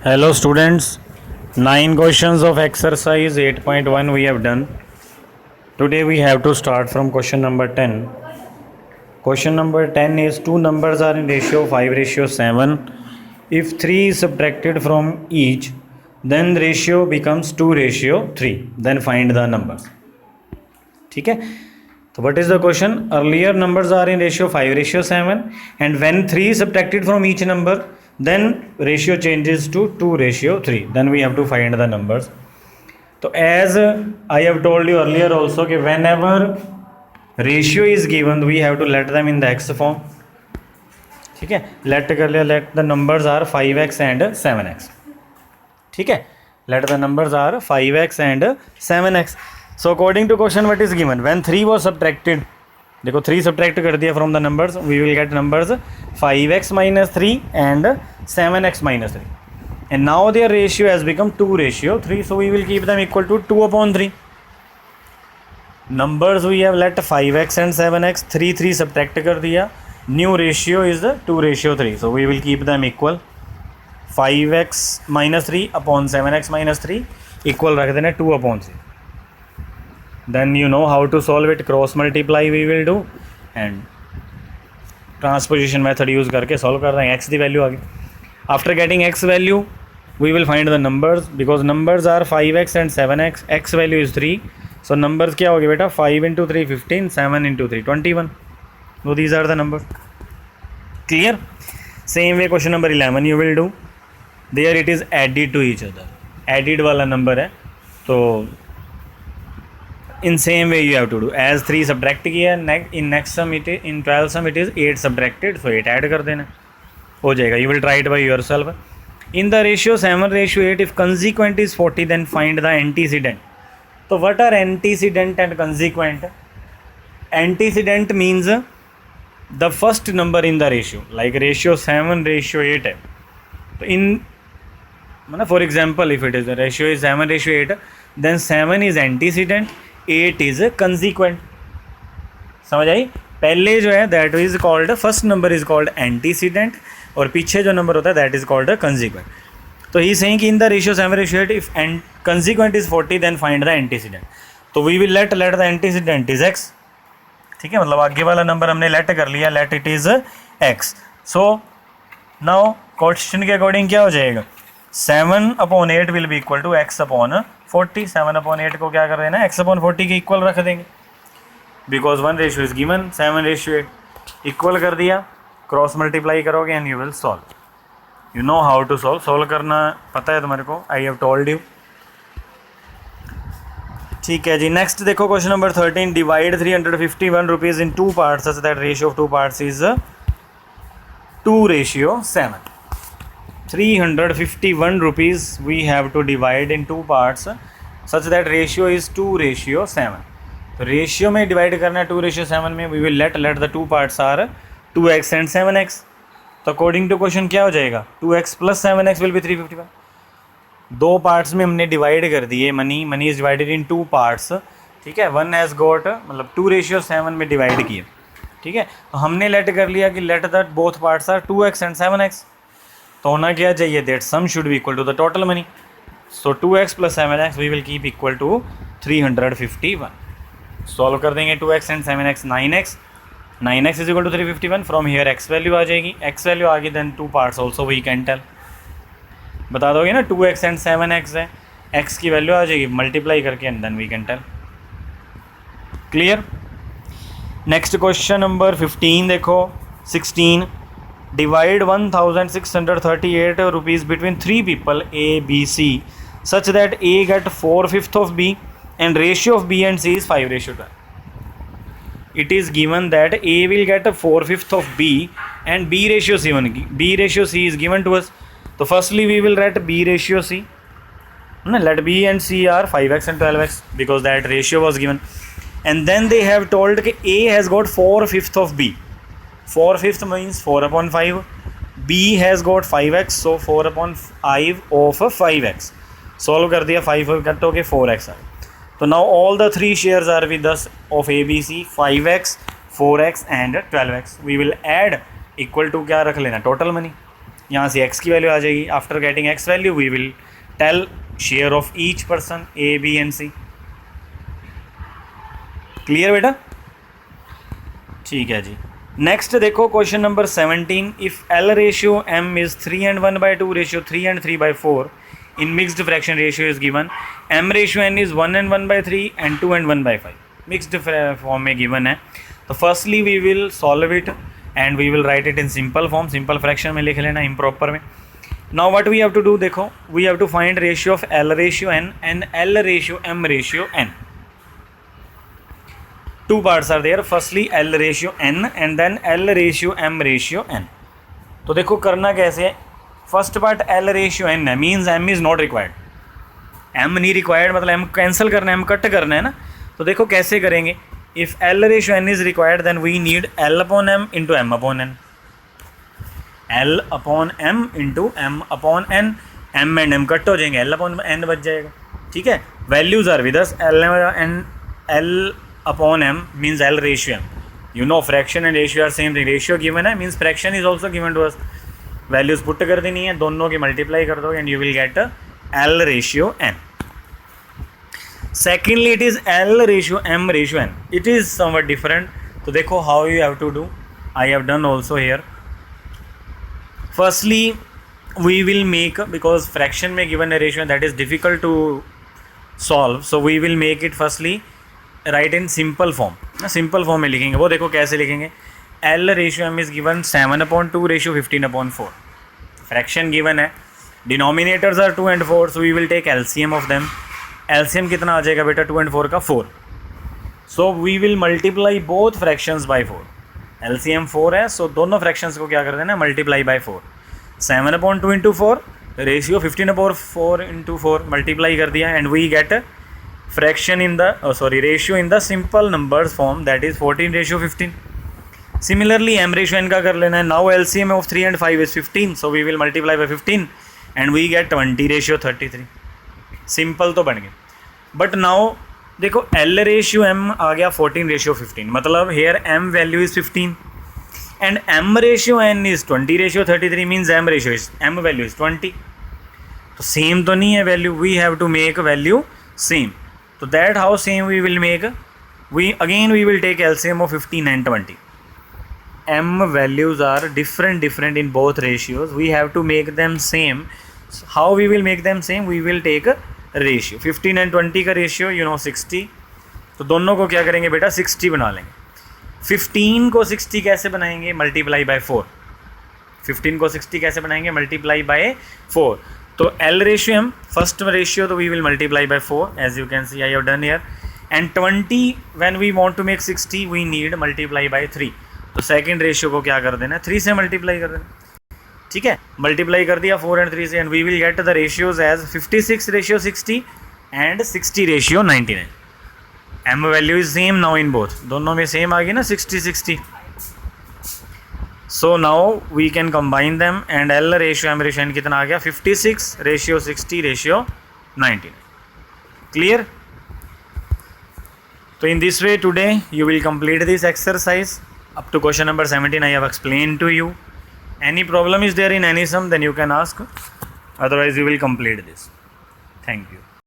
Hello students, 9 questions of exercise 8.1 we have done. Today we have to start from question number 10. Question number 10 is two numbers are in ratio 5:7. If 3 is subtracted from each, then the ratio becomes 2:3. Then find the numbers. ठीक है, so what is the question? Earlier numbers are in ratio 5:7, and when 3 is subtracted from each number, then ratio changes to 2:3. Then we have to find the numbers. So as I have told you earlier also कि whenever ratio is given we have to let them in the x form. ठीक है, let कर लिया, let the numbers are 5x and 7x. ठीक है, let the numbers are 5x and 7x. So according to question what is given, when 3 was subtracted, देखो 3 subtract कर दिया from the numbers, we will get numbers 5x minus 3 and 7x minus 3. And now their ratio has become 2:3, so we will keep them equal to 2/3. Numbers we have let 5x and 7x, 3 subtract कर दिया, new ratio is 2:3, so we will keep them equal. 5x minus 3 upon 7x minus 3 equal रख देना 2/3. Then you know how to solve it. Cross multiply we will do and transposition method use करके solve कर रहे हैं. x की value आ गई. After getting x value we will find the numbers because numbers are 5x and 7x. x value is 3. So numbers क्या हो गए बेटा? 5 × 3 15, 7 × 3 21. So these are the numbers. Clear? Same way question number 11 you will do. There it is added to each other. Added वाला number है तो in same way you have to do. As 3 subtract किया, in next sum it is, in 12 sum it is 8 subtracted, so 8 add कर देना हो जाएगा. You will try it by yourself. In the ratio 7:8, if consequent is 40, then find the antecedent. So what are antecedent and consequent? Antecedent means the first number in the ratio, like ratio 7:8 है. तो in मतलब for example if it is the ratio is 7:8, then 7 is antecedent, 8 is consequent. समझ आई? पहले जो है that is called first number is called antecedent और पीछे जो नंबर होता है दैट इज कॉल्ड कंसिक्वेंट. तो ही सेइंग कि in the ratio 7:8 if consequent is 40 then find the antecedent. तो we will let the antecedent is x. ठीक है, मतलब आगे वाला नंबर हमने लेट कर लिया, let it is x. So now question के अकॉर्डिंग क्या हो जाएगा? 7/8 will be equal to x/40. 7/8 को क्या कर देना? x/40 के इक्वल रख देंगे because 1 ratio is given. 7:8 equal कर दिया, क्रॉस मल्टीप्लाई करोगे and you will solve. You know how to solve. Solve करना पता है तुम्हारे को, आई हैव टोल्ड यू. ठीक है जी. नेक्स्ट देखो question number 13. Divide 351 rupees in 2 parts such that ratio of 2 parts is 2:7. 351 rupees we have to divide in 2 parts such that ratio is 2:7. तो रेशियो में डिवाइड करना है 2:7 में. We will let the 2 parts are 2x and 7x. तो according to question क्या हो जाएगा? 2x + 7x will be 351. 2 parts में हमने डिवाइड कर दिए. Money is divided in 2 parts. ठीक है, 1 हैज़ गॉट मतलब 2:7 में डिवाइड किए. ठीक है, तो हमने लेट कर लिया कि let the both parts are 2x and 7x. तो होना क्या चाहिए? That sum should be equal to the total money. So 2x + 7x we will keep equal to 351. Solve कर देंगे 2x and 7x 9x. 9x is equal to 351. From here x value आ जाएगी. x value आ गई then 2 parts also we can tell. बता दोगे ना 2x and 7x है, x की वैल्यू आ जाएगी मल्टीप्लाई करके and then we can tell. Clear? Next question number 15 देखो. 16. Divide 1638 rupees between 3 people A, B, C such that A get 4/5 of B and ratio of B and C is 5:12. It is given that A will get 4/5 of B and B ratio C is given to us. So firstly we will let B ratio C. Let B and C are 5x and 12x because that ratio was given. And then they have told that A has got 4/5 of B. 4/5 means 4/5. B has got 5x, so 4/5 of 5x. Solve कर दिया, 5 cut हो गए 4x आ. तो now all the 3 shares are with us of ABC 5x, 4x and 12x. We will add equal to क्या रख लेना? Total money. यहाँ से x की वैल्यू आ जाएगी. After getting x value we will tell share of each person A, B and C. Clear बेटा? ठीक है जी. नेक्स्ट देखो question number 17. If L ratio M is 3 and 1/2 ratio 3 and 3/4 in mixed fraction ratio is given. M ratio N is 1 and 1/3 and 2 and 1/5. Mixed form में given है. तो firstly we will solve it and we will write it in simple form. Simple fraction में लिख लेना, improper में. Now what we have to do, देखो we have to find ratio of L ratio N and L ratio M ratio N. Two parts are there. Firstly L ratio N and then L ratio M ratio N. तो देखो करना कैसे है. First part L ratio N है, means M is not required. M नहीं required मतलब M cancel करना है, M कट करना है ना. तो देखो कैसे करेंगे. If L ratio N is required then we need L upon M into M upon N. L upon M into M upon N. M and M cut हो जाएंगे, L अपॉन N बच जाएगा. ठीक है. Values are with us. L upon M means L ratio M. You know fraction and ratio are same thing. Ratio given है means fraction is also given to us. Values put कर देनी है, दोनों की multiply कर दो and you will get L ratio N. Secondly it is L ratio M ratio N. It is somewhat different. तो देखो how you have to do. I have done also here. Firstly we will make, because fraction में given a ratio that is difficult to solve, so we will make it firstly write in simple form. Simple form में लिखेंगे. वो देखो कैसे लिखेंगे. L ratio M is given 7/2 ratio 15/4. Fraction given है. Denominators are 2 and 4, so we will take LCM of them. LCM कितना आ जाएगा बेटा? 2 and 4 का 4. So we will multiply both fractions by 4. LCM 4 है, सो दोनों फ्रैक्शंस को क्या कर देना, multiply by 4. 7/2 into 4 ratio 15/4 into 4 multiply कर दिया and we get fraction in the ratio in the simple numbers form, that is 14/15. Similarly M ratio N का कर लेना है. Now LCM of 3 and 5 is 15, so we will multiply by 15 and we get 20/33. Simple तो बन गए. But now देखो L ratio M आ गया 14/15, मतलब here M value is 15 and M ratio N is 20/33, means M ratio is M value is 20. तो same तो नहीं है value, we have to make value same. So that how same we will make. We will take LCM of 15 and 20. M values are different in both ratios. We have to make them same. So how we will make them same? We will take a ratio. 15 and 20 का ratio 60. तो दोनों को क्या करेंगे बेटा? 60 बना लेंगे. 15 को 60 कैसे बनाएंगे? Multiply by 4. 15 को 60 कैसे बनाएंगे? Multiply by 4. तो L ratio M first ratio, तो we will multiply by 4 as you can see I have done here. And 20 when we want to make 60 we need multiply by 3. तो second ratio को क्या कर देना? 3 से multiply कर देना. ठीक है. मल्टीप्लाई कर दिया 4 and 3 से and we will get the ratios as 56/60 and 60/99. M value is same now in both. दोनों में सेम आ गई ना 60/60. So now we can combine them and L ratio M ratio N कितना आ गया? 56/60/99. Clear? So in this way today you will complete this exercise up to question number 17. I have explained to you. Any problem is there in any sum, then you can ask. Otherwise you will complete this. Thank you.